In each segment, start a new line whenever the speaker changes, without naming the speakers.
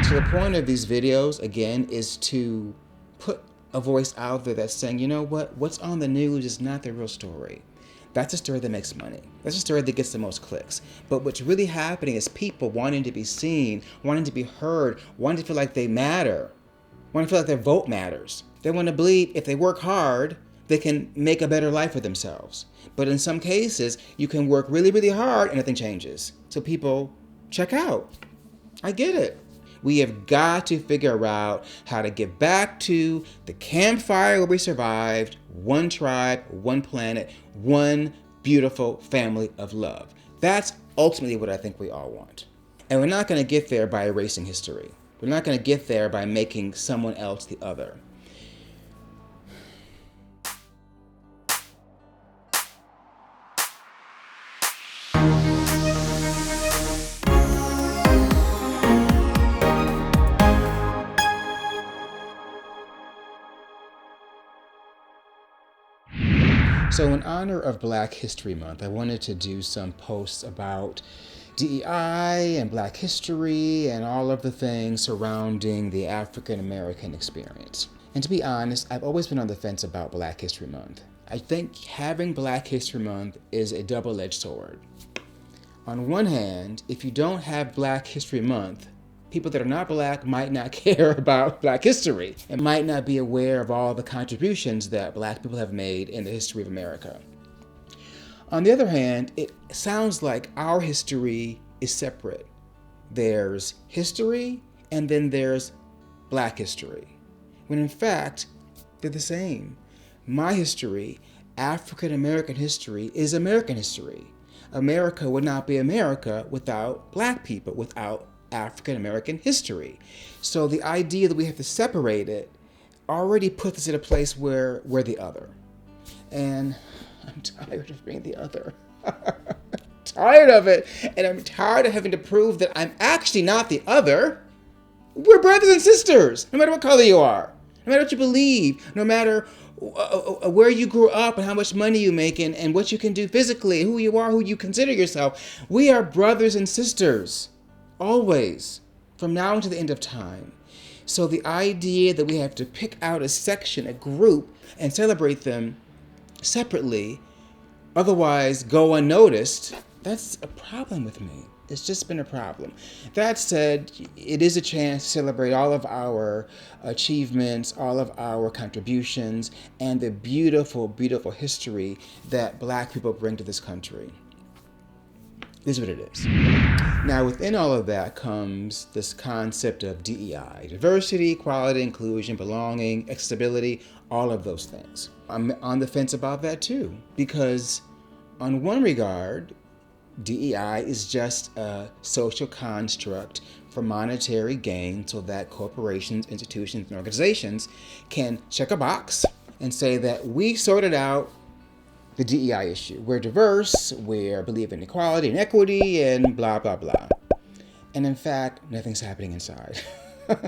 So the point of these videos, again, is to put a voice out there that's saying, you know what, what's on the news is not the real story. That's a story that makes money. That's a story that gets the most clicks. But what's really happening is people wanting to be seen, wanting to be heard, wanting to feel like they matter, wanting to feel like their vote matters. They want to believe if they work hard, they can make a better life for themselves. But in some cases, you can work really, really hard and nothing changes. So people check out. I get it. We have got to figure out how to get back to the campfire where we survived, one tribe, one planet, one beautiful family of love. That's ultimately what I think we all want. And we're not going to get there by erasing history. We're not going to get there by making someone else the other. So in honor of Black History Month, I wanted to do some posts about DEI and Black history and all of the things surrounding the African American experience. And to be honest, I've always been on the fence about Black History Month. I think having Black History Month is a double-edged sword. On one hand, if you don't have Black History Month, people that are not Black might not care about Black history and might not be aware of all the contributions that Black people have made in the history of America. On the other hand, it sounds like our history is separate. There's history and then there's Black history, when in fact, they're the same. My history, African American history, is American history. America would not be America without Black people, without African American history. So the idea that we have to separate it already puts us in a place where we're the other. And I'm tired of being the other. Tired of it. And I'm tired of having to prove that I'm actually not the other. We're brothers and sisters, no matter what color you are, no matter what you believe, no matter where you grew up and how much money you make and what you can do physically, who you are, who you consider yourself. We are brothers and sisters. Always, from now until the end of time. So the idea that we have to pick out a section, a group, and celebrate them separately, otherwise go unnoticed, that's a problem with me. It's just been a problem. That said, it is a chance to celebrate all of our achievements, all of our contributions, and the beautiful, beautiful history that Black people bring to this country. This is what it is. Now, within all of that comes this concept of DEI, diversity, equality, inclusion, belonging, accessibility, all of those things. I'm on the fence about that too, because on one regard, DEI is just a social construct for monetary gain so that corporations, institutions, and organizations can check a box and say that we sorted out the DEI issue. We're diverse, we believe in equality and equity, and blah, blah, blah. And in fact, nothing's happening inside.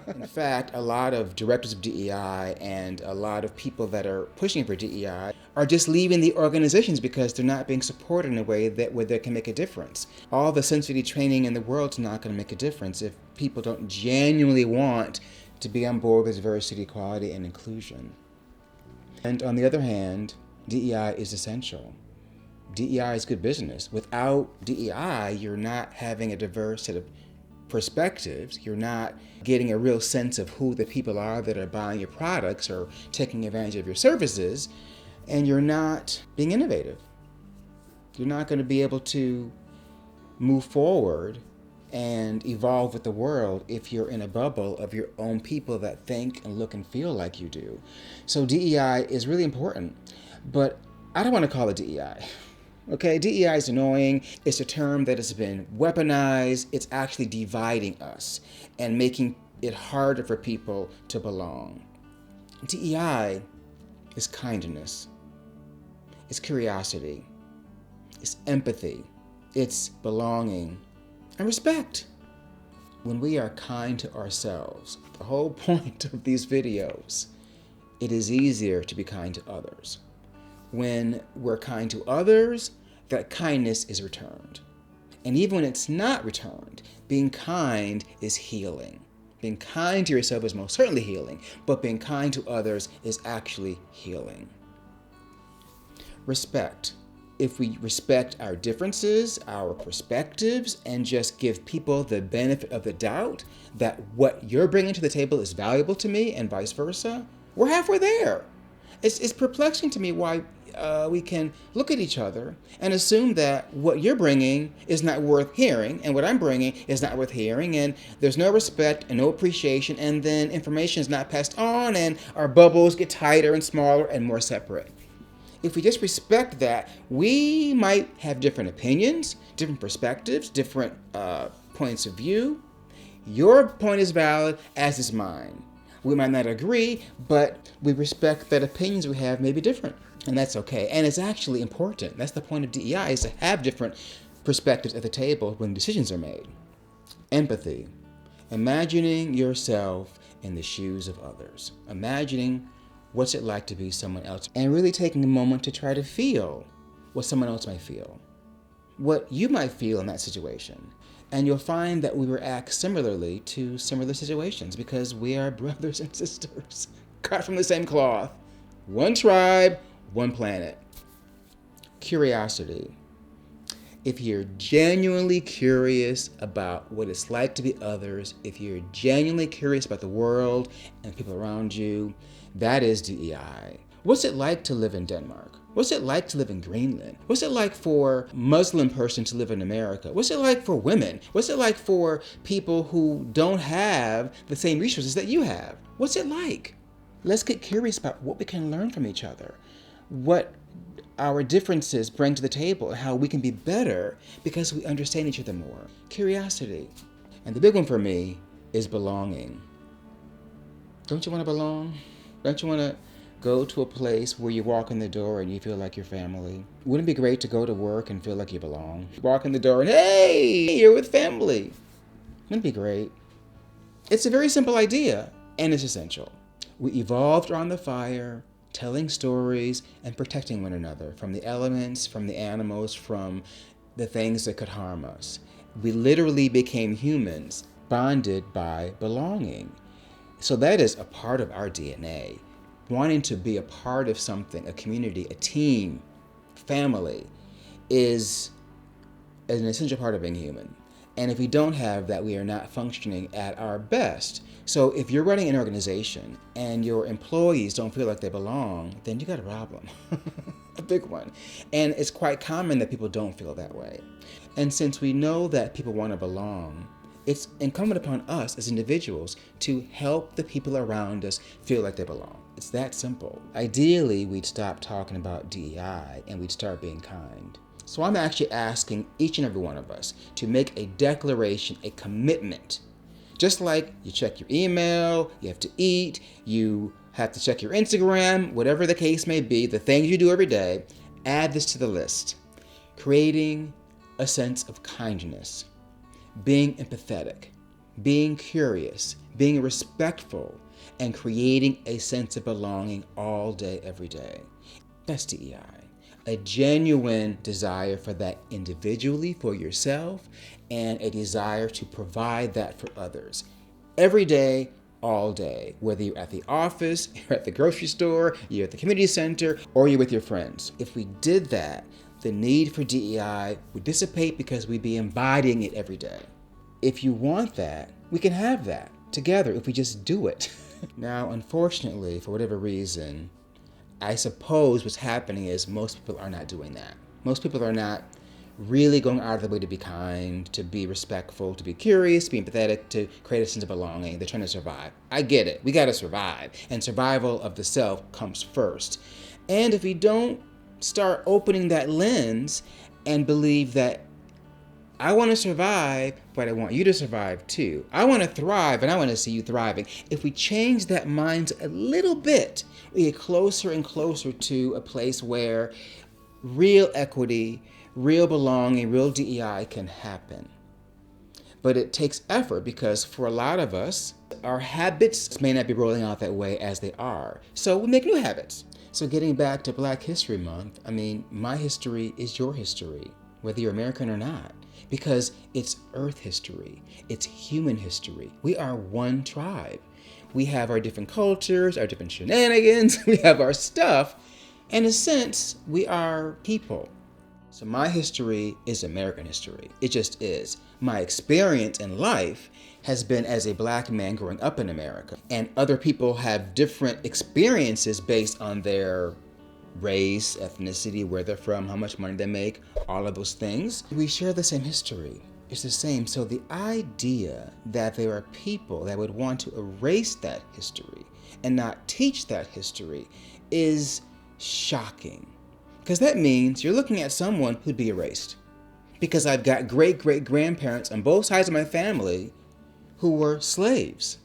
In fact, a lot of directors of DEI and a lot of people that are pushing for DEI are just leaving the organizations because they're not being supported in a way where they can make a difference. All the sensitivity training in the world is not going to make a difference if people don't genuinely want to be on board with diversity, equality, and inclusion. And on the other hand, DEI is essential. DEI is good business. Without DEI, you're not having a diverse set of perspectives. You're not getting a real sense of who the people are that are buying your products or taking advantage of your services, and you're not being innovative. You're not going to be able to move forward and evolve with the world if you're in a bubble of your own people that think and look and feel like you do. So DEI is really important. But I don't want to call it DEI. Okay, DEI is annoying. It's a term that has been weaponized. It's actually dividing us and making it harder for people to belong. DEI is kindness. It's curiosity. It's empathy. It's belonging and respect. When we are kind to ourselves, the whole point of these videos, it is easier to be kind to others. When we're kind to others, that kindness is returned. And even when it's not returned, being kind is healing. Being kind to yourself is most certainly healing, but being kind to others is actually healing. Respect. If we respect our differences, our perspectives, and just give people the benefit of the doubt that what you're bringing to the table is valuable to me and vice versa, we're halfway there. It's perplexing to me why we can look at each other and assume that what you're bringing is not worth hearing and what I'm bringing is not worth hearing, and there's no respect and no appreciation, and then information is not passed on and our bubbles get tighter and smaller and more separate. If we just respect that, we might have different opinions, different perspectives, different points of view. Your point is valid, as is mine. We might not agree, but we respect that opinions we have may be different. And that's okay. And it's actually important. That's the point of DEI, is to have different perspectives at the table when decisions are made. Empathy. Imagining yourself in the shoes of others. Imagining what's it like to be someone else, and really taking a moment to try to feel what someone else might feel, what you might feel in that situation. And you'll find that we react similarly to similar situations because we are brothers and sisters, cut from the same cloth. One tribe, one planet. Curiosity. If you're genuinely curious about what it's like to be others, if you're genuinely curious about the world and people around you, that is DEI. What's it like to live in Denmark? What's it like to live in Greenland? What's it like for a Muslim person to live in America? What's it like for women? What's it like for people who don't have the same resources that you have? What's it like? Let's get curious about what we can learn from each other, what our differences bring to the table, and how we can be better because we understand each other more. Curiosity. And the big one for me is belonging. Don't you want to belong? Don't you want to go to a place where you walk in the door and you feel like you're family? Wouldn't it be great to go to work and feel like you belong? Walk in the door and, hey, you're with family. Wouldn't it be great? It's a very simple idea, and it's essential. We evolved around the fire, telling stories and protecting one another from the elements, from the animals, from the things that could harm us. We literally became humans, bonded by belonging. So that is a part of our DNA. Wanting to be a part of something, a community, a team, family, is an essential part of being human. And if we don't have that, we are not functioning at our best. So if you're running an organization and your employees don't feel like they belong, then you got a problem, a big one. And it's quite common that people don't feel that way. And since we know that people want to belong, it's incumbent upon us as individuals to help the people around us feel like they belong. It's that simple. Ideally, we'd stop talking about DEI and we'd start being kind. So I'm actually asking each and every one of us to make a declaration, a commitment. Just like you check your email, you have to eat, you have to check your Instagram, whatever the case may be, the things you do every day, add this to the list. Creating a sense of kindness, being empathetic, being curious, being respectful, and creating a sense of belonging all day, every day. That's DEI. A genuine desire for that individually, for yourself, and a desire to provide that for others. Every day, all day, whether you're at the office, you're at the grocery store, you're at the community center, or you're with your friends. If we did that, the need for DEI would dissipate because we'd be embodying it every day. If you want that, we can have that together if we just do it. Now, unfortunately, for whatever reason, I suppose what's happening is most people are not doing that. Most people are not really going out of the way to be kind, to be respectful, to be curious, to be empathetic, to create a sense of belonging. They're trying to survive. I get it. We got to survive. And survival of the self comes first. And if we don't start opening that lens and believe that I want to survive, but I want you to survive too. I want to thrive, and I want to see you thriving. If we change that mindset a little bit, we get closer and closer to a place where real equity, real belonging, real DEI can happen. But it takes effort because for a lot of us, our habits may not be rolling out that way as they are. So we make new habits. So getting back to Black History Month, my history is your history. whether you're American or not, because it's Earth history, it's human history. We are one tribe. We have our different cultures, our different shenanigans, we have our stuff. In a sense, we are people. So my history is American history. It just is. My experience in life has been as a Black man growing up in America. And other people have different experiences based on their race, ethnicity, where they're from, how much money they make, all of those things. We share the same history. It's the same. So the idea that there are people that would want to erase that history and not teach that history is shocking. Because that means you're looking at someone who'd be erased. Because I've got great-great-grandparents on both sides of my family who were slaves.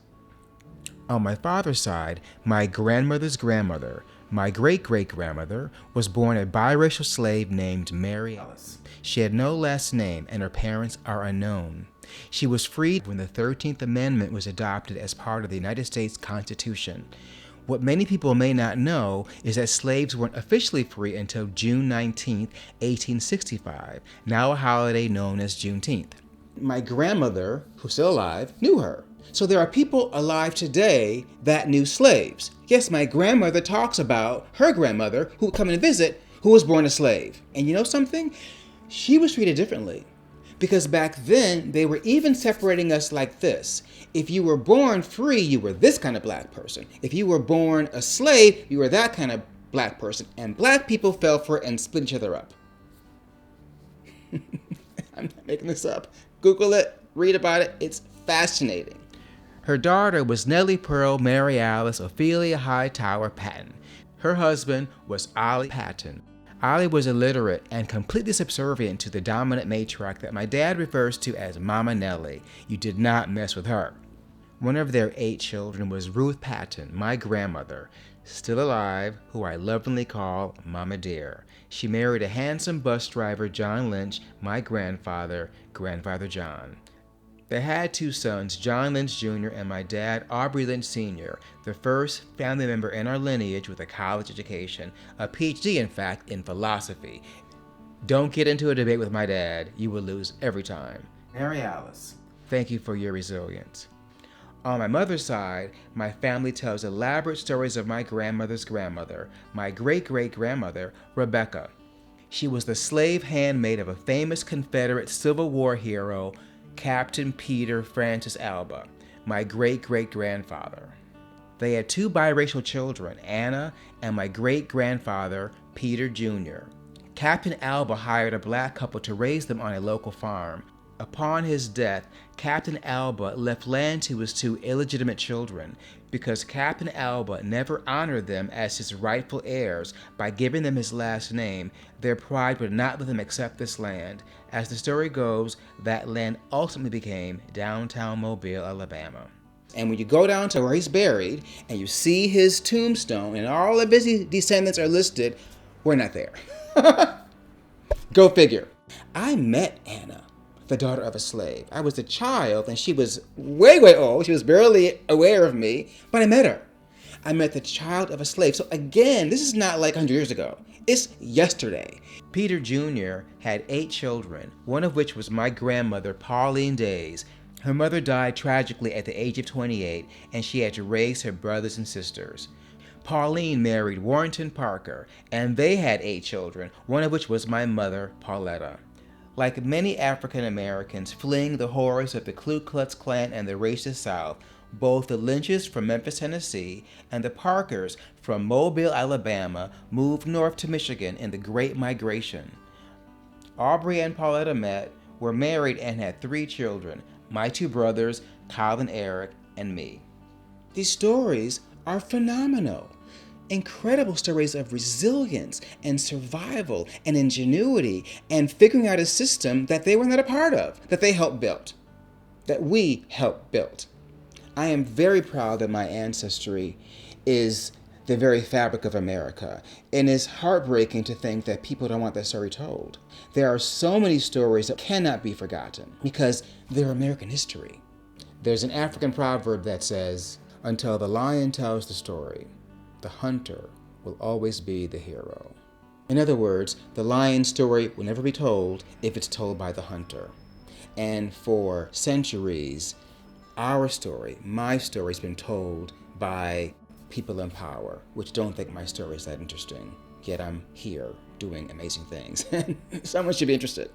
On my father's side, my grandmother's grandmother, my great-great-grandmother, was born a biracial slave named Mary Ellis. She had no last name, and her parents are unknown. She was freed when the 13th Amendment was adopted as part of the United States Constitution. What many people may not know is that slaves weren't officially free until June 19, 1865, now a holiday known as Juneteenth. My grandmother, who's still alive, knew her. So there are people alive today that knew slaves. Yes, my grandmother talks about her grandmother who would come and visit who was born a slave. And you know something? She was treated differently. Because back then, they were even separating us like this. If you were born free, you were this kind of Black person. If you were born a slave, you were that kind of Black person. And Black people fell for it and split each other up. I'm not making this up. Google it, read about it. It's fascinating. Her daughter was Nellie Pearl Mary Alice Ophelia Hightower Patton. Her husband was Ollie Patton. Ollie was illiterate and completely subservient to the dominant matriarch that my dad refers to as Mama Nellie. You did not mess with her. One of their 8 children was Ruth Patton, my grandmother, still alive, who I lovingly call Mama Dear. She married a handsome bus driver, John Lynch, my grandfather, Grandfather John. They had 2 sons, John Lynch Jr. and my dad, Aubrey Lynch Sr., the first family member in our lineage with a college education, a PhD, in fact, in philosophy. Don't get into a debate with my dad. You will lose every time. Mary Alice, thank you for your resilience. On my mother's side, my family tells elaborate stories of my grandmother's grandmother, my great-great-grandmother, Rebecca. She was the slave handmaid of a famous Confederate Civil War hero, Captain Peter Francis Alba, my great-great-grandfather. They had 2 biracial children, Anna and my great-grandfather, Peter Jr. Captain Alba hired a Black couple to raise them on a local farm. Upon his death, Captain Alba left land to his 2 illegitimate children because Captain Alba never honored them as his rightful heirs by giving them his last name. Their pride would not let them accept this land. As the story goes, that land ultimately became downtown Mobile, Alabama. And when you go down to where he's buried and you see his tombstone and all of his descendants are listed, we're not there. Go figure. I met Anna, the daughter of a slave. I was a child and she was way old. She was barely aware of me, but I met her. I met the child of a slave. So again, this is not like 100 years ago. It's yesterday. Peter Jr. had 8 children, one of which was my grandmother, Pauline Days. Her mother died tragically at the age of 28, and she had to raise her brothers and sisters. Pauline married Warrenton Parker, and they had 8 children, one of which was my mother, Pauletta. Like many African Americans fleeing the horrors of the Ku Klux Klan and the racist South, both the Lynches from Memphis, Tennessee, and the Parkers from Mobile, Alabama, moved north to Michigan in the Great Migration. Aubrey and Pauletta met, were married, and had 3 children, my 2 brothers, Kyle and Eric, and me. These stories are phenomenal. Incredible stories of resilience and survival and ingenuity and figuring out a system that they were not a part of, that they helped build, that we helped build. I am very proud that my ancestry is the very fabric of America, and it's heartbreaking to think that people don't want that story told. There are so many stories that cannot be forgotten because they're American history. There's an African proverb that says, "Until the lion tells the story, the hunter will always be the hero." In other words, the lion's story will never be told if it's told by the hunter. And for centuries, our story, my story, has been told by people in power, which don't think my story is that interesting. Yet I'm here doing amazing things. Someone should be interested.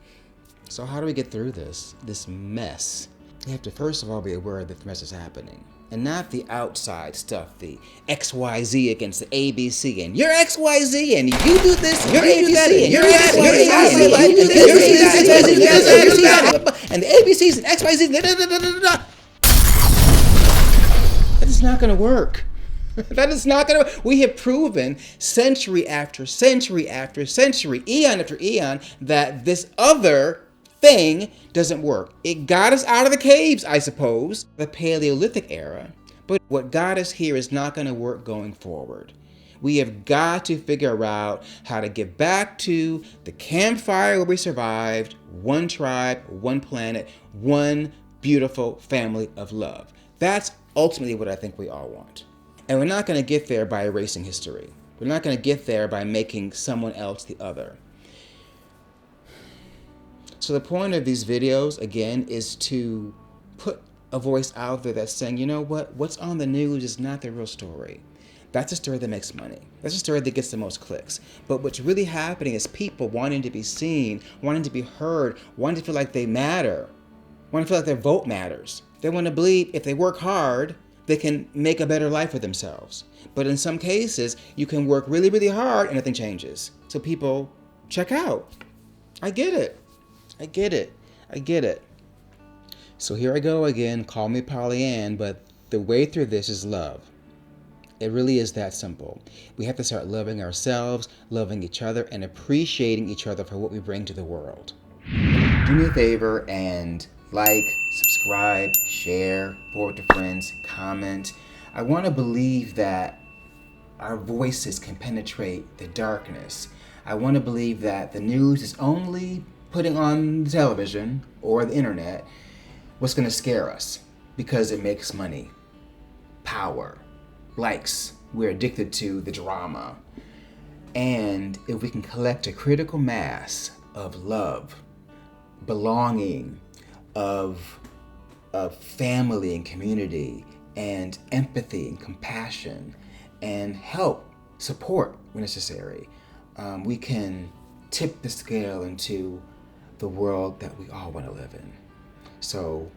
So how do we get through this mess? You have to first of all be aware that the mess is happening. And not the outside stuff, the XYZ against the ABC, and you're XYZ, and you do this, and you're ABC, and you're XYZ, and the ABCs and XYZ, that is not going to work. That is not going to. We have proven century after century after century, eon after eon, that this other thing doesn't work. It got us out of the caves, I suppose, the Paleolithic era. But what got us here is not going to work going forward. We have got to figure out how to get back to the campfire where we survived, one tribe, one planet, one beautiful family of love. That's ultimately what I think we all want. And we're not going to get there by erasing history. We're not going to get there by making someone else the other. So the point of these videos, again, is to put a voice out there that's saying, you know what? What's on the news is not the real story. That's a story that makes money. That's a story that gets the most clicks. But what's really happening is people wanting to be seen, wanting to be heard, wanting to feel like they matter, wanting to feel like their vote matters. They want to believe if they work hard, they can make a better life for themselves. But in some cases, you can work really, really hard and nothing changes. So people check out. I get it. I get it. I get it. So here I go again. Call me Pollyann, but the way through this is love. It really is that simple. We have to start loving ourselves, loving each other, and appreciating each other for what we bring to the world. Do me a favor and like, subscribe, share, forward to friends, comment. I want to believe that our voices can penetrate the darkness. I want to believe that the news is only putting on the television or the internet what's going to scare us because it makes money, power, likes. We're addicted to the drama. And if we can collect a critical mass of love, belonging, of family and community, and empathy and compassion, and help, support when necessary, we can tip the scale into the world that we all want to live in. So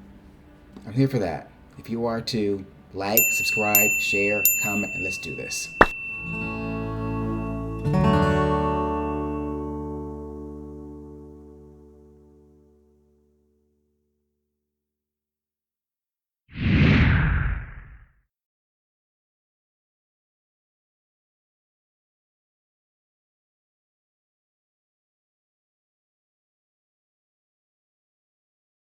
I'm here for that. If you are too, like, subscribe, share, comment, and let's do this.